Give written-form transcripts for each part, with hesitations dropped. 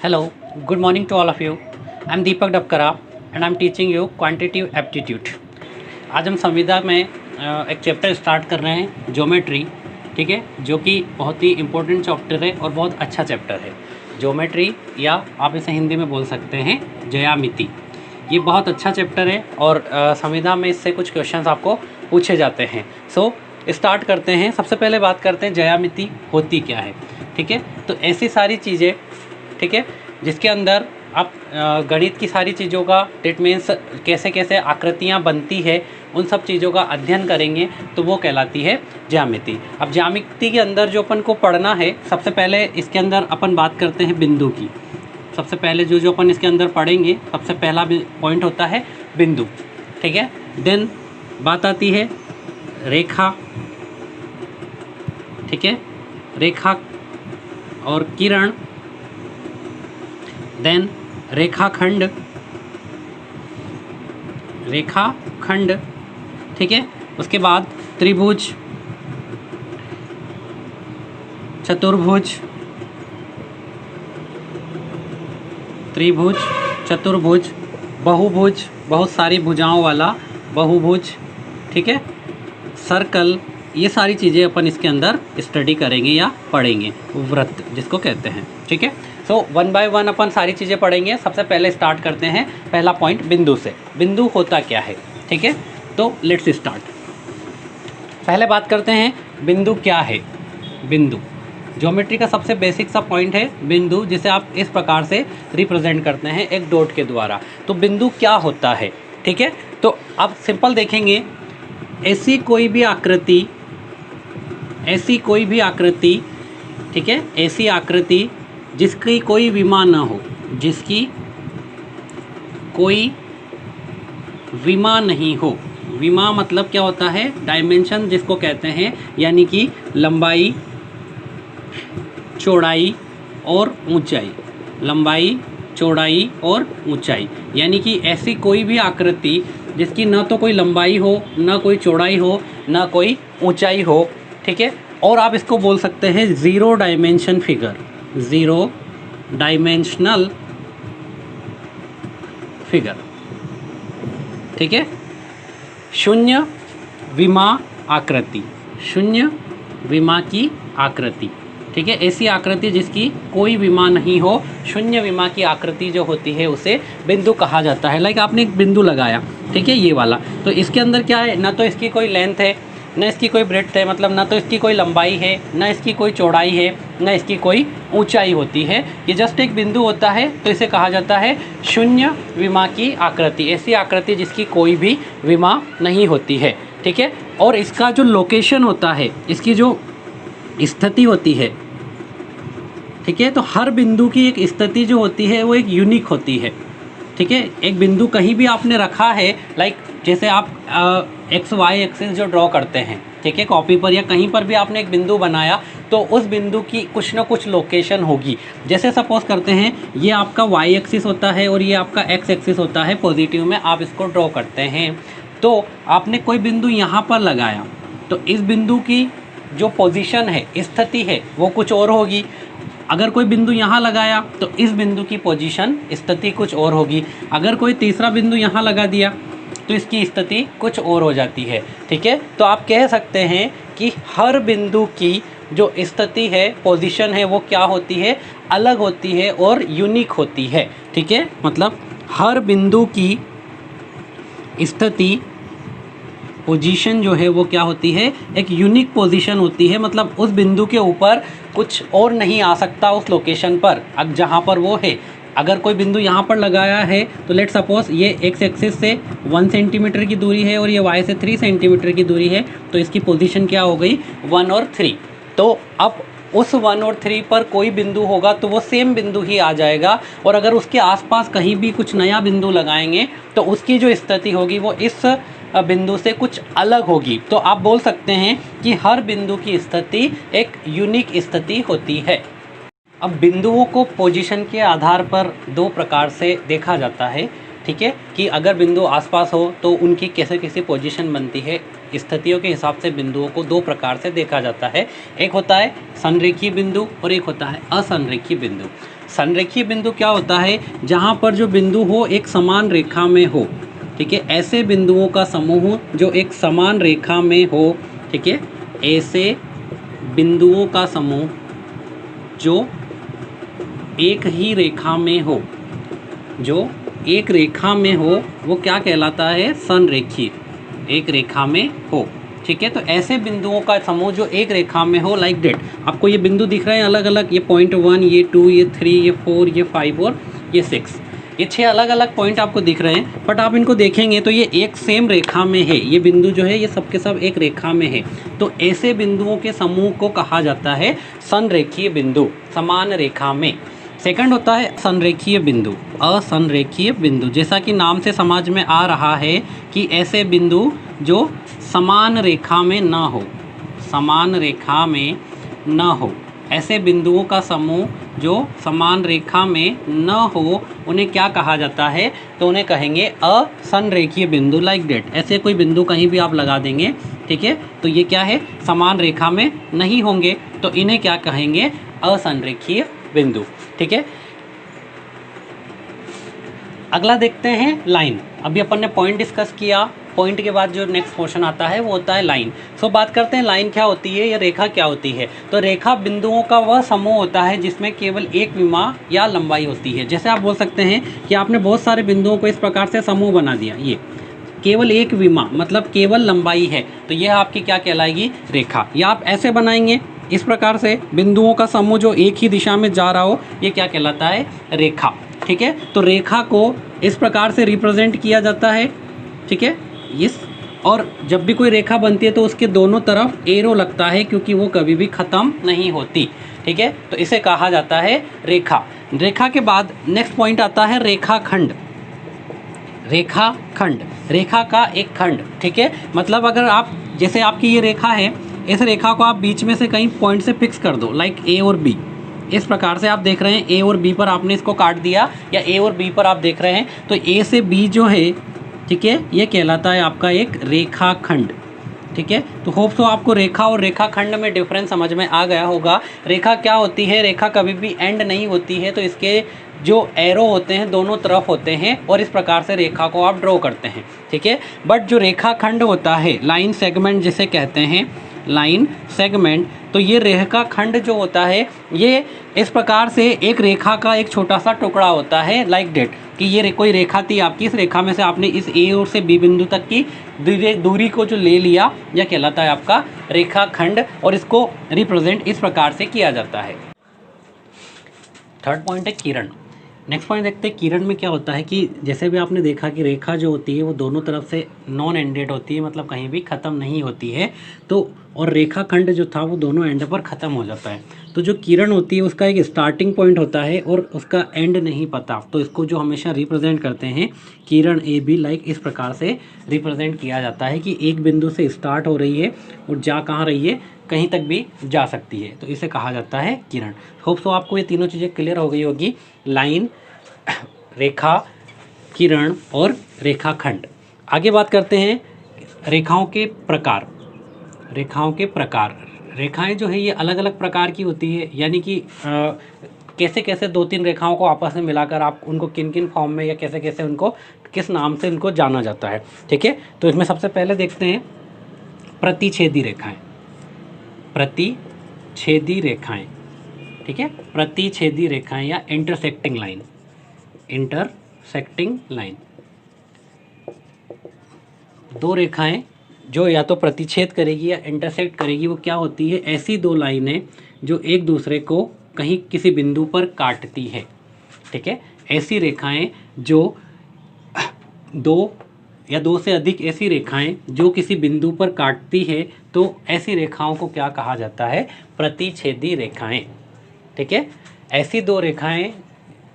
Hello, good morning to all of you. I'm Deepak Dapkara and I'm teaching you quantitative aptitude. आज हम संविदा में एक chapter start कर रहे हैं ज्योमेट्री, ठीक है, जो कि बहुत ही इम्पोर्टेंट चैप्टर है और बहुत अच्छा चैप्टर है। ज्योमेट्री या आप इसे हिंदी में बोल सकते हैं ज्यामिति। ये बहुत अच्छा चैप्टर है और संविदा में इससे कुछ क्वेश्चंस आपको पूछे जाते हैं। सो स्टार्ट करते हैं। सबसे पहले बात करते हैं ज्यामिति होती क्या है, ठीक है। तो ऐसी सारी चीज़ें, ठीक है, जिसके अंदर आप गणित की सारी चीज़ों का इट मीन्स कैसे कैसे आकृतियाँ बनती है उन सब चीज़ों का अध्ययन करेंगे तो वो कहलाती है ज्यामिति। अब ज्यामिति के अंदर जो अपन को पढ़ना है, सबसे पहले इसके अंदर अपन बात करते हैं बिंदु की। सबसे पहले जो अपन इसके अंदर पढ़ेंगे, सबसे पहला पॉइंट होता है बिंदु, ठीक है। देन बात आती है रेखा, ठीक है, रेखा और किरण, देन रेखाखंड, रेखाखंड, ठीक है। उसके बाद त्रिभुज, चतुर्भुज, त्रिभुज, चतुर्भुज, बहुभुज, बहुत सारी भुजाओं वाला बहुभुज, ठीक है, सर्कल, ये सारी चीज़ें अपन इसके अंदर स्टडी करेंगे या पढ़ेंगे। वृत्त जिसको कहते हैं, ठीक है। सो वन बाय वन अपन सारी चीज़ें पढ़ेंगे। सबसे पहले स्टार्ट करते हैं पहला पॉइंट बिंदु से। बिंदु होता क्या है, ठीक है। तो लेट्स स्टार्ट। पहले बात करते हैं बिंदु क्या है। बिंदु ज्योमेट्री का सबसे बेसिक सा पॉइंट है बिंदु, जिसे आप इस प्रकार से रिप्रेजेंट करते हैं एक डॉट के द्वारा। तो बिंदु क्या होता है, ठीक है। तो आप सिंपल देखेंगे, ऐसी कोई भी आकृति, ठीक है, ऐसी आकृति जिसकी कोई विमा न हो, जिसकी कोई विमा नहीं हो। विमा मतलब क्या होता है, डायमेंशन जिसको कहते हैं, यानी कि लंबाई, चौड़ाई और ऊंचाई, लंबाई, चौड़ाई और ऊंचाई, यानी कि ऐसी कोई भी आकृति जिसकी ना तो कोई लंबाई हो, ना कोई चौड़ाई हो, ना कोई ऊंचाई हो, ठीक है। और आप इसको बोल सकते हैं zero dimension figure, zero dimensional figure, ठीक है। शून्य विमा आकृति, शून्य विमा की आकृति, ठीक है। ऐसी आकृति जिसकी कोई विमा नहीं हो, शून्य विमा की आकृति जो होती है उसे बिंदु कहा जाता है। लाइक आपने एक बिंदु लगाया, ठीक है, ये वाला, तो इसके अंदर क्या है, ना तो इसकी कोई लेंथ है, ना इसकी कोई ब्रेड्थ है, मतलब ना तो इसकी कोई लंबाई है, ना इसकी कोई चौड़ाई है, ना इसकी कोई ऊंचाई होती है। ये जस्ट एक बिंदु होता है, तो इसे कहा जाता है शून्य विमा की आकृति। ऐसी आकृति जिसकी कोई भी विमा नहीं होती है, ठीक है। और इसका जो लोकेशन होता है, इसकी जो स्थिति होती है, ठीक है, तो हर बिंदु की एक स्थिति जो होती है वो एक यूनिक होती है, ठीक है। एक बिंदु कहीं भी आपने रखा है, लाइक जैसे आप एक्स वाई एक्सिस जो ड्रॉ करते हैं, ठीक है, कॉपी पर या कहीं पर भी आपने एक बिंदु बनाया, तो उस बिंदु की कुछ ना कुछ लोकेशन होगी। जैसे सपोज करते हैं ये आपका वाई एक्सिस होता है और ये आपका एक्स एक्सिस होता है, पॉजिटिव में आप इसको ड्रॉ करते हैं। तो आपने कोई बिंदु यहाँ पर लगाया, तो इस बिंदु की जो पोजीशन है, स्थिति है, वो कुछ और होगी। अगर कोई बिंदु यहाँ लगाया तो इस बिंदु की पोजीशन, स्थिति कुछ और होगी। अगर कोई तीसरा बिंदु यहाँ लगा दिया तो इसकी स्थिति कुछ और हो जाती है, ठीक है। तो आप कह सकते हैं कि हर बिंदु की जो स्थिति है, पोजीशन है, वो क्या होती है, अलग होती है और यूनिक होती है, ठीक है। मतलब हर बिंदु की स्थिति, पोजीशन जो है वो क्या होती है, एक यूनिक पोजीशन होती है। मतलब उस बिंदु के ऊपर कुछ और नहीं आ सकता उस लोकेशन पर, अब जहाँ पर वो है। अगर कोई बिंदु यहाँ पर लगाया है तो लेट सपोज ये एक्स एक्सिस से 1 सेंटीमीटर की दूरी है और ये वाई से 3 सेंटीमीटर की दूरी है, तो इसकी पोजीशन क्या हो गई, 1 और 3। तो अब उस 1 और 3 पर कोई बिंदु होगा तो वो सेम बिंदु ही आ जाएगा। और अगर उसके आसपास कहीं भी कुछ नया बिंदु लगाएंगे तो उसकी जो स्थिति होगी वो इस बिंदु से कुछ अलग होगी। तो आप बोल सकते हैं कि हर बिंदु की स्थिति एक यूनिक स्थिति होती है। अब बिंदुओं को पोजीशन के आधार पर दो प्रकार से देखा जाता है, ठीक है, कि अगर बिंदु आसपास हो तो उनकी कैसे कैसी पोजीशन बनती है। स्थितियों के हिसाब से बिंदुओं को दो प्रकार से देखा जाता है, एक होता है संरेखीय बिंदु और एक होता है असंरेखीय बिंदु। संरेखीय बिंदु क्या होता है, जहाँ पर जो बिंदु हो एक समान रेखा में हो, ठीक है, ऐसे बिंदुओं का समूह जो एक समान रेखा में हो, ठीक है, ऐसे बिंदुओं का समूह जो एक ही रेखा में हो, जो एक रेखा में हो, वो क्या कहलाता है, संरेखीय, एक रेखा में हो, ठीक है। तो ऐसे बिंदुओं का समूह जो एक रेखा में हो, लाइक डेट, आपको ये बिंदु दिख रहे हैं अलग अलग, ये पॉइंट 1, ये 2, ये 3, ये 4, ये 5 और ये 6, ये 6 अलग अलग पॉइंट आपको दिख रहे हैं, बट आप इनको देखेंगे तो ये एक सेम रेखा में है, ये बिंदु जो है ये सब के सब एक रेखा में है। तो ऐसे बिंदुओं के समूह को कहा जाता है संरेखीय बिंदु, समान रेखा में। सेकंड होता है संरेखीय बिंदु, असंरेखीय बिंदु, जैसा कि नाम से समझ में आ रहा है कि ऐसे बिंदु जो समान रेखा में ना हो, समान रेखा में न हो, ऐसे बिंदुओं का समूह जो समान रेखा में न हो, उन्हें क्या कहा जाता है, तो उन्हें कहेंगे असंरेखीय बिंदु, लाइक डेट। ऐसे कोई बिंदु कहीं भी आप लगा देंगे, ठीक है, तो ये क्या है, समान रेखा में नहीं होंगे, तो इन्हें क्या कहेंगे, असंरेखीय बिंदु, ठीक है। अगला देखते हैं लाइन। अभी अपन ने पॉइंट डिस्कस किया, पॉइंट के बाद जो नेक्स्ट पोर्शन आता है वो होता है लाइन। सो बात करते हैं लाइन क्या होती है या रेखा क्या होती है। तो रेखा बिंदुओं का वह समूह होता है जिसमें केवल एक विमा या लंबाई होती है। जैसे आप बोल सकते हैं कि आपने बहुत सारे बिंदुओं को इस प्रकार से समूह बना दिया, ये केवल एक विमा मतलब केवल लंबाई है, तो यह आपकी क्या कहलाएगी, रेखा। या आप ऐसे बनाएंगे इस प्रकार से बिंदुओं का समूह जो एक ही दिशा में जा रहा हो, ये क्या कहलाता है, रेखा, ठीक है। तो रेखा को इस प्रकार से रिप्रेजेंट किया जाता है, ठीक है, इस, और जब भी कोई रेखा बनती है तो उसके दोनों तरफ एरो लगता है क्योंकि वो कभी भी ख़त्म नहीं होती, ठीक है। तो इसे कहा जाता है रेखा। रेखा के बाद नेक्स्ट पॉइंट आता है रेखाखंड। रेखाखंड, रेखा का एक खंड, ठीक है, मतलब अगर आप, जैसे आपकी ये रेखा है, इस रेखा को आप बीच में से कहीं पॉइंट से फिक्स कर दो, लाइक ए और बी, इस प्रकार से आप देख रहे हैं ए और बी पर आपने इसको काट दिया, या ए और बी पर आप देख रहे हैं, तो ए से बी जो है, ठीक है, ये कहलाता है आपका एक रेखाखंड, ठीक है। तो होप सो आपको रेखा और रेखाखंड में डिफरेंस समझ में आ गया होगा। रेखा क्या होती है, रेखा कभी भी एंड नहीं होती है, तो इसके जो एरो होते हैं दोनों तरफ होते हैं और इस प्रकार से रेखा को आप ड्रॉ करते हैं, ठीक है। बट जो रेखाखंड होता है, लाइन सेगमेंट जिसे कहते हैं, लाइन सेगमेंट, तो ये रेखा खंड जो होता है ये इस प्रकार से एक रेखा का एक छोटा सा टुकड़ा होता है, लाइक डेट, कि ये कोई रेखा थी आपकी, इस रेखा में से आपने इस ए और से बी बिंदु तक की दूरी को जो ले लिया, यह कहलाता है आपका रेखा खंड, और इसको रिप्रेजेंट इस प्रकार से किया जाता है। थर्ड पॉइंट है किरण। नेक्स्ट पॉइंट देखते हैं किरण में क्या होता है कि जैसे भी आपने देखा कि रेखा जो होती है वो दोनों तरफ से नॉन एंडेड होती है, मतलब कहीं भी ख़त्म नहीं होती है, तो और रेखाखंड जो था वो दोनों एंड पर ख़त्म हो जाता है। तो जो किरण होती है उसका एक स्टार्टिंग पॉइंट होता है और उसका एंड नहीं पता, तो इसको जो हमेशा रिप्रेजेंट करते हैं किरण ए बी, लाइक इस प्रकार से रिप्रेजेंट किया जाता है कि एक बिंदु से स्टार्ट हो रही है और जा कहाँ रही है, कहीं तक भी जा सकती है, तो इसे कहा जाता है किरण। होप सो आपको ये तीनों चीज़ें क्लियर हो गई होगी, लाइन, रेखा, किरण और रेखाखंड। आगे बात करते हैं रेखाओं के प्रकार। रेखाओं के प्रकार, रेखाएं जो है ये अलग अलग प्रकार की होती है, यानी कि कैसे कैसे दो तीन रेखाओं को आपस में मिलाकर आप उनको किन किन फॉर्म में या कैसे कैसे उनको किस नाम से उनको जाना जाता है, ठीक है। तो इसमें सबसे पहले देखते हैं प्रतिच्छेदी रेखाएं। प्रतिच्छेदी रेखाएं, ठीक है, प्रतिच्छेदी रेखाएं या इंटरसेक्टिंग लाइन, इंटरसेक्टिंग लाइन, दो रेखाएं जो या तो प्रतिच्छेद करेगी या इंटरसेक्ट करेगी, वो क्या होती है, ऐसी दो लाइनें जो एक दूसरे को कहीं किसी बिंदु पर काटती है, ठीक है। ऐसी रेखाएं जो दो या दो से अधिक ऐसी रेखाएं जो किसी बिंदु पर काटती है, तो ऐसी रेखाओं को क्या कहा जाता है, प्रतिच्छेदी रेखाएं, ठीक है। ऐसी दो रेखाएं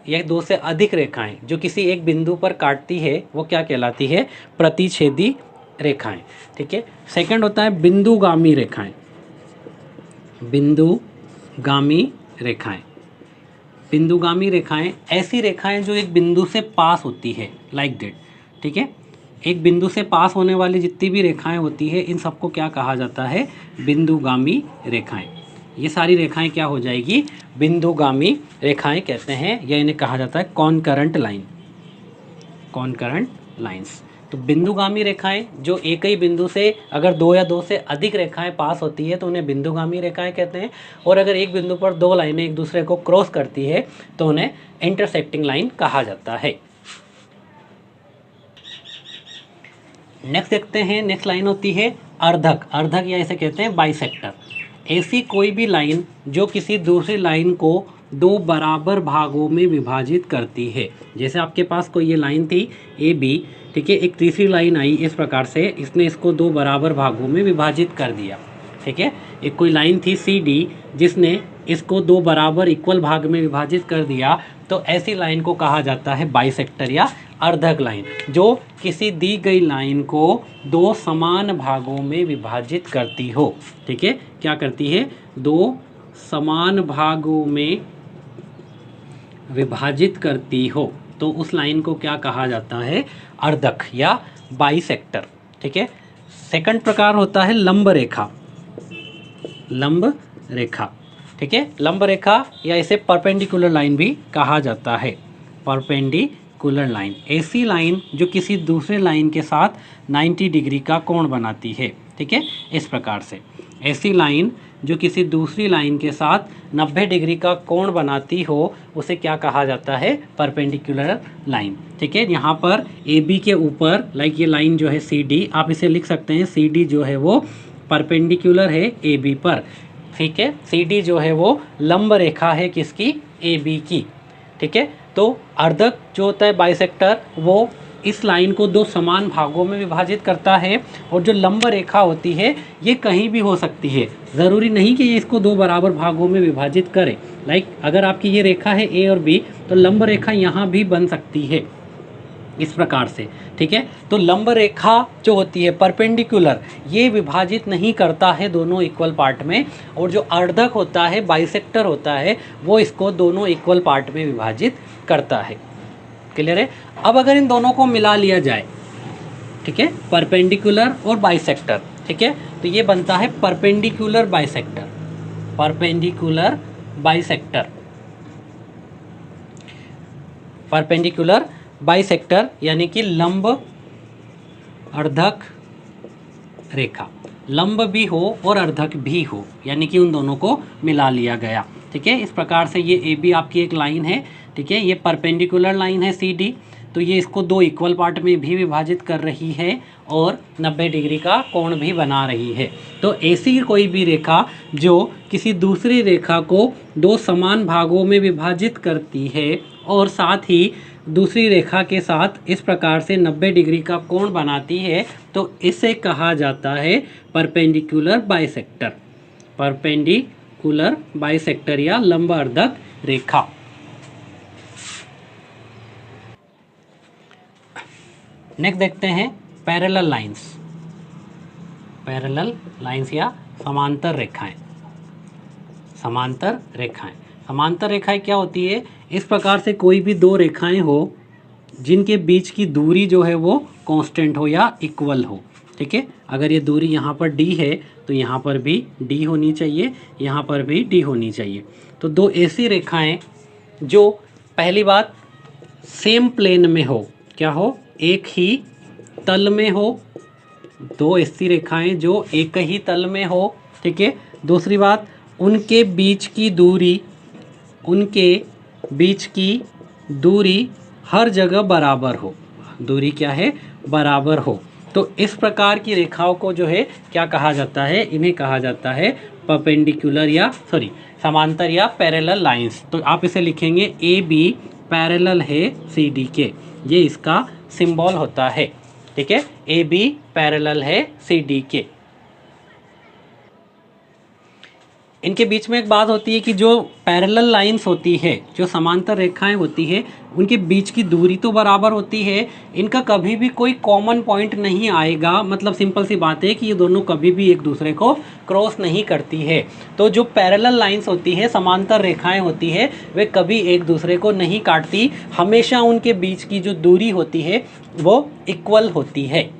या दो से अधिक रेखाएं जो किसी एक बिंदु पर काटती है वो क्या कहलाती है, प्रतिच्छेदी रेखाएं, ठीक है। सेकंड होता है बिंदुगामी रेखाएं। बिंदुगामी रेखाएं, बिंदुगामी रेखाएं ऐसी रेखाएं जो एक बिंदु से पास होती है, लाइक दैट, ठीक है। एक बिंदु से पास होने वाली जितनी भी रेखाएं होती है इन सबको क्या कहा जाता है, बिंदुगामी रेखाएं, ये सारी रेखाएं क्या हो जाएगी, बिंदुगामी रेखाएं कहते हैं, या इन्हें कहा जाता है कॉनकरेंट लाइन, कॉनकरेंट लाइंस। तो बिंदुगामी रेखाएं जो एक ही बिंदु से अगर दो या दो से अधिक रेखाएं पास होती है तो उन्हें बिंदुगामी रेखाएं कहते हैं, और अगर एक बिंदु पर दो लाइनें एक दूसरे को क्रॉस करती है तो उन्हें इंटरसेक्टिंग लाइन कहा जाता है। नेक्स्ट देखते हैं, नेक्स्ट लाइन होती है अर्धक, अर्धक या इसे कहते हैं बाइसेक्टर। ऐसी कोई भी लाइन जो किसी दूसरी लाइन को दो बराबर भागों में विभाजित करती है। जैसे आपके पास कोई ये लाइन थी ए बी, ठीक है, एक तीसरी लाइन आई इस प्रकार से, इसने इसको दो बराबर भागों में विभाजित कर दिया, ठीक है। एक कोई लाइन थी सी डी जिसने इसको दो बराबर इक्वल भाग में विभाजित कर दिया, तो ऐसी लाइन को कहा जाता है बाइसेक्टर या अर्धक लाइन, जो किसी दी गई लाइन को दो समान भागों में विभाजित करती हो, ठीक है। क्या करती है, दो समान भागों में विभाजित करती हो, तो उस लाइन को क्या कहा जाता है, अर्धक या बाइसेक्टर, ठीक है। सेकंड प्रकार होता है लंब रेखा, लंब रेखा, ठीक है। लंब रेखा या इसे परपेंडिकुलर लाइन भी कहा जाता है, परपेंडिकुलर लाइन। ऐसी लाइन जो किसी दूसरे लाइन के साथ 90 डिग्री का कोण बनाती है, ठीक है। इस प्रकार से ऐसी लाइन जो किसी दूसरी लाइन के साथ 90 डिग्री का कोण बनाती हो उसे क्या कहा जाता है, परपेंडिकुलर लाइन, ठीक है। यहाँ पर ए बी के ऊपर लाइक ये लाइन जो है सी डी, आप इसे लिख सकते हैं सी डी जो है वो परपेंडिकुलर है ए बी पर, ठीक है। सी डी जो है वो लंब रेखा है किसकी, ए बी की, ठीक है। तो अर्धक जो होता है बाइसेक्टर वो इस लाइन को दो समान भागों में विभाजित करता है, और जो लंब रेखा होती है ये कहीं भी हो सकती है, ज़रूरी नहीं कि ये इसको दो बराबर भागों में विभाजित करे। लाइक अगर आपकी ये रेखा है ए और बी तो लंब रेखा यहाँ भी बन सकती है इस प्रकार से, ठीक है। तो लंब रेखा जो होती है परपेंडिकुलर ये विभाजित नहीं करता है दोनों इक्वल पार्ट में, और जो अर्धक होता है बाइसेक्टर होता है वो इसको दोनों इक्वल पार्ट में विभाजित करता है। क्लियर है। अब अगर इन दोनों को मिला लिया जाए, ठीक है, परपेंडिकुलर और बाइसेक्टर, ठीक है, तो ये बनता है perpendicular bisector, perpendicular bisector, perpendicular bisector यानी कि लंब अर्धक रेखा, लंब भी हो और अर्धक भी हो, यानी कि उन दोनों को मिला लिया गया, ठीक है। इस प्रकार से ये ए बी आपकी एक लाइन है, ठीक है, ये परपेंडिकुलर लाइन है सी डी, तो ये इसको दो इक्वल पार्ट में भी विभाजित कर रही है और 90 डिग्री का कोण भी बना रही है। तो ऐसी कोई भी रेखा जो किसी दूसरी रेखा को दो समान भागों में विभाजित करती है और साथ ही दूसरी रेखा के साथ इस प्रकार से 90 डिग्री का कोण बनाती है, तो इसे कहा जाता है परपेंडिकुलर बाइसेक्टर, परपेंडिकुलर बाइसेक्टर या लंब अर्धक रेखा। नेक्स्ट देखते हैं पैरेलल लाइंस, पैरेलल लाइंस या समांतर रेखाएं, समांतर रेखाएं। समांतर रेखाएं क्या होती है, इस प्रकार से कोई भी दो रेखाएं हो जिनके बीच की दूरी जो है वो कांस्टेंट हो या इक्वल हो, ठीक है। अगर ये दूरी यहाँ पर d है तो यहाँ पर भी d होनी चाहिए, यहाँ पर भी d होनी चाहिए। तो दो ऐसी रेखाएं जो पहली बात सेम प्लेन में हो, क्या हो, एक ही तल में हो, दो ऐसी रेखाएं जो एक ही तल में हो, ठीक है। दूसरी बात उनके बीच की दूरी, उनके बीच की दूरी हर जगह बराबर हो, दूरी क्या है, बराबर हो। तो इस प्रकार की रेखाओं को जो है क्या कहा जाता है, इन्हें कहा जाता है परपेंडिकुलर या समांतर या पैरेलल लाइंस। तो आप इसे लिखेंगे ए बी पैरेलल है सी डी के, ये इसका सिंबल होता है, ठीक है। ए बी पैरेलल है सी डी के। इनके बीच में एक बात होती है कि जो पैरेलल लाइंस होती है, जो समांतर रेखाएं होती है, उनके बीच की दूरी तो बराबर होती है, इनका कभी भी कोई कॉमन पॉइंट नहीं आएगा। मतलब सिंपल सी बात है कि ये दोनों कभी भी एक दूसरे को क्रॉस नहीं करती है। तो जो पैरेलल लाइंस होती है, समांतर रेखाएं होती है, वे कभी एक दूसरे को नहीं काटती, हमेशा उनके बीच की जो दूरी होती है वो इक्वल होती है।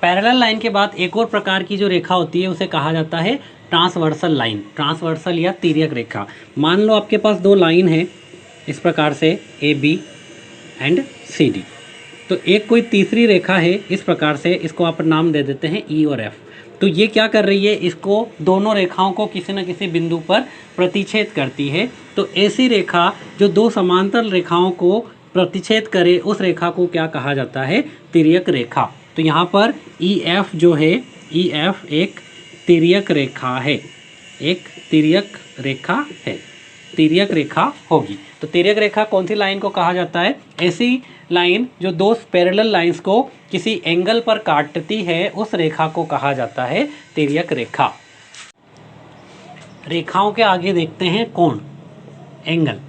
पैरेलल लाइन के बाद एक और प्रकार की जो रेखा होती है उसे कहा जाता है ट्रांसवर्सल लाइन, ट्रांसवर्सल या तिर्यक रेखा। मान लो आपके पास दो लाइन है इस प्रकार से A B and C D, तो एक कोई तीसरी रेखा है इस प्रकार से, इसको आप नाम दे देते हैं ई और एफ। तो ये क्या कर रही है, इसको दोनों रेखाओं को किसी न किसी बिंदु पर प्रतिच्छेद करती है। तो ऐसी रेखा जो दो समांतर रेखाओं को प्रतिच्छेद करे उस रेखा को क्या कहा जाता है, तिर्यक रेखा। तो यहाँ पर ई एफ जो है, ई एफ एक तिर्यक रेखा है, एक तिर्यक रेखा है, तिर्यक रेखा होगी। तो तिर्यक रेखा कौन सी लाइन को कहा जाता है, ऐसी लाइन जो दो पैरेलल लाइंस को किसी एंगल पर काटती है उस रेखा को कहा जाता है तिर्यक रेखा। रेखाओं के आगे देखते हैं कोण, एंगल।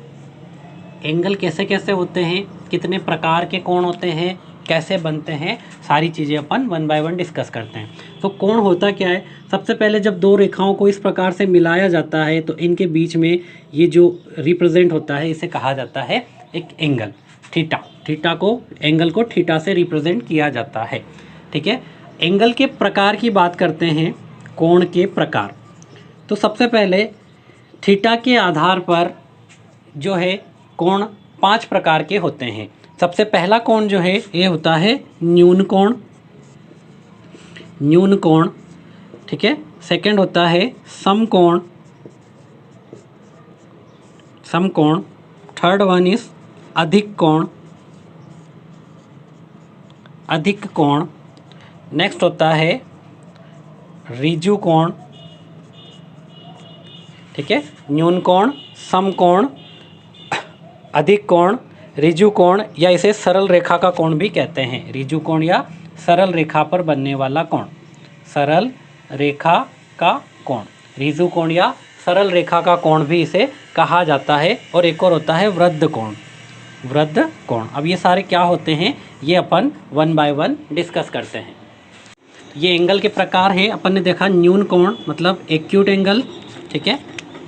एंगल कैसे कैसे होते हैं, कितने प्रकार के कोण होते हैं, कैसे बनते हैं, सारी चीज़ें अपन वन बाय वन डिस्कस करते हैं। तो कोण होता क्या है, सबसे पहले जब दो रेखाओं को इस प्रकार से मिलाया जाता है तो इनके बीच में ये जो रिप्रेजेंट होता है इसे कहा जाता है एक एंगल, थीटा। थीटा को, एंगल को थीटा से रिप्रेजेंट किया जाता है, ठीक है। एंगल के प्रकार की बात करते हैं, कोण के प्रकार। तो सबसे पहले थीटा के आधार पर जो है कोण 5 प्रकार के होते हैं। सबसे पहला कोण जो है ये होता है न्यून कोण, न्यून कोण, ठीक है। सेकंड होता है समकोण, समकोण। थर्ड वन इज अधिक कोण, अधिक कोण। नेक्स्ट होता है ऋजु कोण, ठीक है। न्यून कोण, समकोण, अधिक कोण, ऋजु कोण, या इसे सरल रेखा का कोण भी कहते हैं। ऋजु कोण या सरल रेखा पर बनने वाला कोण, सरल रेखा का कोण, ऋजु कोण या सरल रेखा का कोण भी इसे कहा जाता है। और एक और होता है वृद्ध कोण, वृद्ध कोण। अब ये सारे क्या होते हैं ये अपन वन बाय वन डिस्कस करते हैं। ये एंगल के प्रकार है, अपन ने देखा न्यून कोण मतलब एक्यूट एंगल, ठीक है।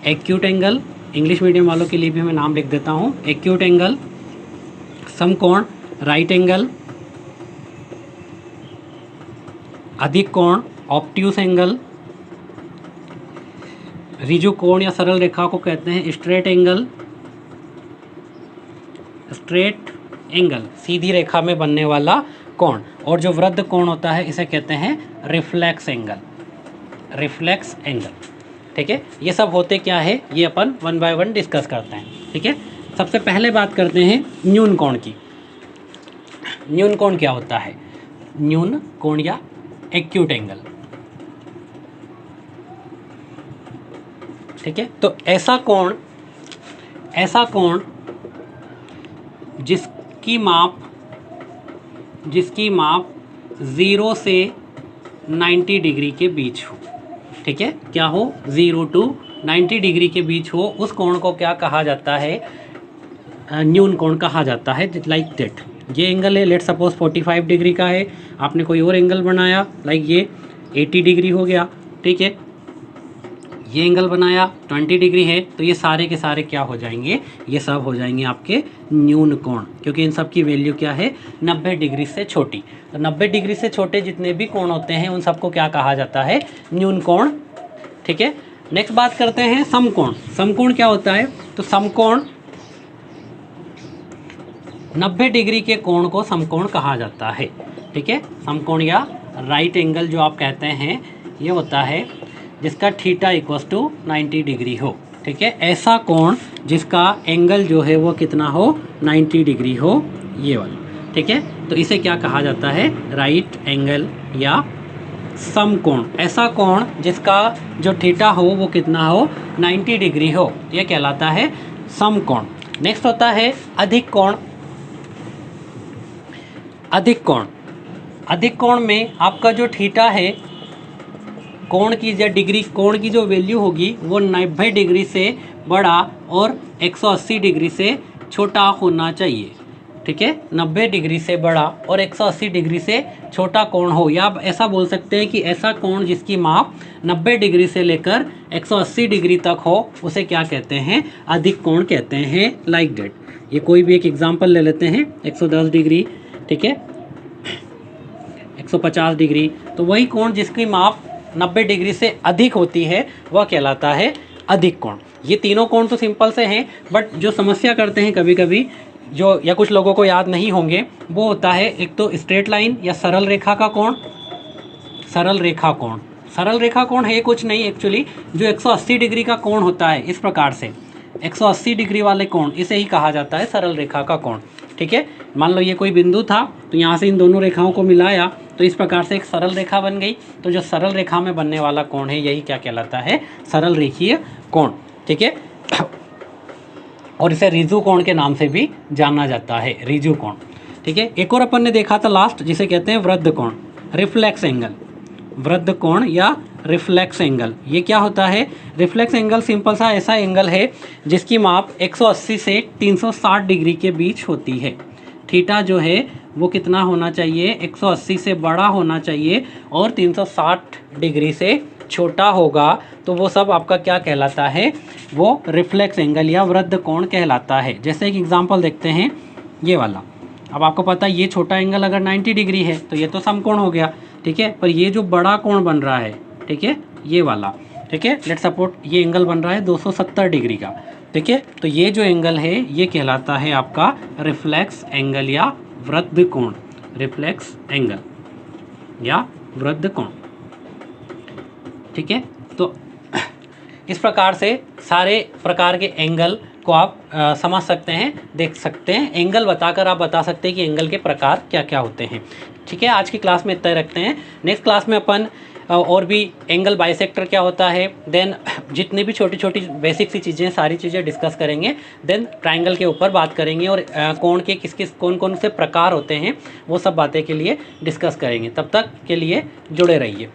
एक्यूट एंगल, इंग्लिश मीडियम वालों के लिए भी मैं नाम लिख देता हूँ, एक्यूट एंगल। समकोण राइट एंगल, अधिक कोण ऑब्ट्यूस एंगल, ऋजु कोण या सरल रेखा को कहते हैं स्ट्रेट एंगल, स्ट्रेट एंगल सीधी रेखा में बनने वाला कोण। और जो वृद्ध कोण होता है इसे कहते हैं रिफ्लेक्स एंगल, रिफ्लेक्स एंगल, ठीक है। ये सब होते क्या है ये अपन वन बाय वन डिस्कस करते हैं, ठीक है। सबसे पहले बात करते हैं न्यून कोण की। न्यून कोण क्या होता है, न्यून कोण या एक्यूट एंगल, ठीक है। तो ऐसा कोण, ऐसा कोण जिसकी माप 0 से 90 डिग्री के बीच हो, ठीक है। क्या हो, 0 to 90 डिग्री के बीच हो, उस कोण को क्या कहा जाता है, न्यून कोण कहा जाता है। लाइक दैट, ये एंगल है, लेट सपोज 45 डिग्री का है, आपने कोई और एंगल बनाया लाइक ये 80 डिग्री हो गया, ठीक है। ये एंगल बनाया 20 डिग्री है, तो ये सारे के सारे क्या हो जाएंगे, ये सब हो जाएंगे आपके न्यून कोण, क्योंकि इन सब की वैल्यू क्या है 90 डिग्री से छोटी। तो 90 डिग्री से छोटे जितने भी कोण होते हैं उन सबको क्या कहा जाता है, न्यून कोण, ठीक है। नेक्स्ट बात करते हैं समकोण। समकोण क्या होता है, तो समकोण 90 डिग्री के कोण को समकोण कहा जाता है, ठीक है। समकोण या राइट एंगल जो आप कहते हैं ये होता है जिसका थीटा इक्वल्स टू 90 डिग्री हो, ठीक है। ऐसा कोण जिसका एंगल जो है वो कितना हो, 90 डिग्री हो, ये वाला, ठीक है। तो इसे क्या कहा जाता है, राइट एंगल या समकोण। ऐसा कोण जिसका जो थीटा हो वो कितना हो, 90 डिग्री हो, ये कहलाता है समकोण। नेक्स्ट होता है अधिक कोण। अधिक कोण, अधिक कोण में आपका जो थीटा है, कोण की या डिग्री, कोण की जो वैल्यू होगी वो 90 डिग्री से बड़ा और 180 डिग्री से छोटा होना चाहिए, ठीक है। 90 डिग्री से बड़ा और 180 डिग्री से छोटा कोण हो, या आप ऐसा बोल सकते हैं कि ऐसा कोण जिसकी माप 90 डिग्री से लेकर 180 डिग्री तक हो उसे क्या कहते हैं, अधिक कोण कहते हैं, लाइक दैट। ये कोई भी एक एग्जांपल ले लेते हैं, 110 डिग्री, ठीक है। 150 डिग्री, तो वही कोण जिसकी माप 90 डिग्री से अधिक होती है वह कहलाता है अधिक कोण। ये तीनों कोण तो सिंपल से हैं, बट जो समस्या करते हैं कभी कभी जो या कुछ लोगों को याद नहीं होंगे वो होता है एक तो स्ट्रेट लाइन या सरल रेखा का कोण, सरल रेखा कोण। सरल रेखा कोण है कुछ नहीं एक्चुअली, जो 180 डिग्री का कोण होता है इस प्रकार से, 180 डिग्री वाले कोण, इसे ही कहा जाता है सरल रेखा का कोण। ठीक है, मान लो ये कोई बिंदु था तो यहाँ से इन दोनों रेखाओं को मिलाया तो इस प्रकार से एक सरल रेखा बन गई। तो जो सरल रेखा में बनने वाला कोण है यही क्या कहलाता है, सरल रेखीय कोण। ठीक है, और इसे रिजु कोण के नाम से भी जाना जाता है, रिजु कोण। ठीक है, एक और अपन ने देखा था लास्ट, जिसे कहते हैं वृद्ध कोण, रिफ्लेक्स एंगल। वृद्ध कोण या रिफ्लेक्स एंगल, ये क्या होता है? रिफ्लेक्स एंगल सिंपल सा ऐसा एंगल है जिसकी माप 180 से 360 डिग्री के बीच होती है। थीटा जो है वो कितना होना चाहिए, 180 से बड़ा होना चाहिए और 360 डिग्री से छोटा होगा, तो वो सब आपका क्या कहलाता है, वो रिफ्लेक्स एंगल या वृद्ध कोण कहलाता है। जैसे एक एग्जांपल देखते हैं, ये वाला। अब आपको पता है ये छोटा एंगल अगर 90 डिग्री है तो ये तो समकोण हो गया। ठीक है, पर ये जो बड़ा कोण बन रहा है, ठीक है, ये वाला, ठीक है, लेट सपोर्ट ये एंगल बन रहा है 270 डिग्री का। ठीक है, तो ये जो एंगल है ये कहलाता है आपका रिफ्लेक्स एंगल या वृद्ध कोण, रिफ्लेक्स एंगल या वृद्ध कोण। ठीक है, तो इस प्रकार से सारे प्रकार के एंगल को आप समझ सकते हैं, देख सकते हैं। एंगल बताकर आप बता सकते हैं कि एंगल के प्रकार क्या क्या होते हैं। ठीक है, आज की क्लास में इतना ही रखते हैं। नेक्स्ट क्लास में अपन और भी एंगल बाइसेक्टर क्या होता है, देन जितनी भी छोटी छोटी बेसिक सी चीज़ें, सारी चीज़ें डिस्कस करेंगे। देन ट्रायंगल के ऊपर बात करेंगे और कोण के किस किस कौन कौन से प्रकार होते हैं वो सब बातें के लिए डिस्कस करेंगे। तब तक के लिए जुड़े रहिए।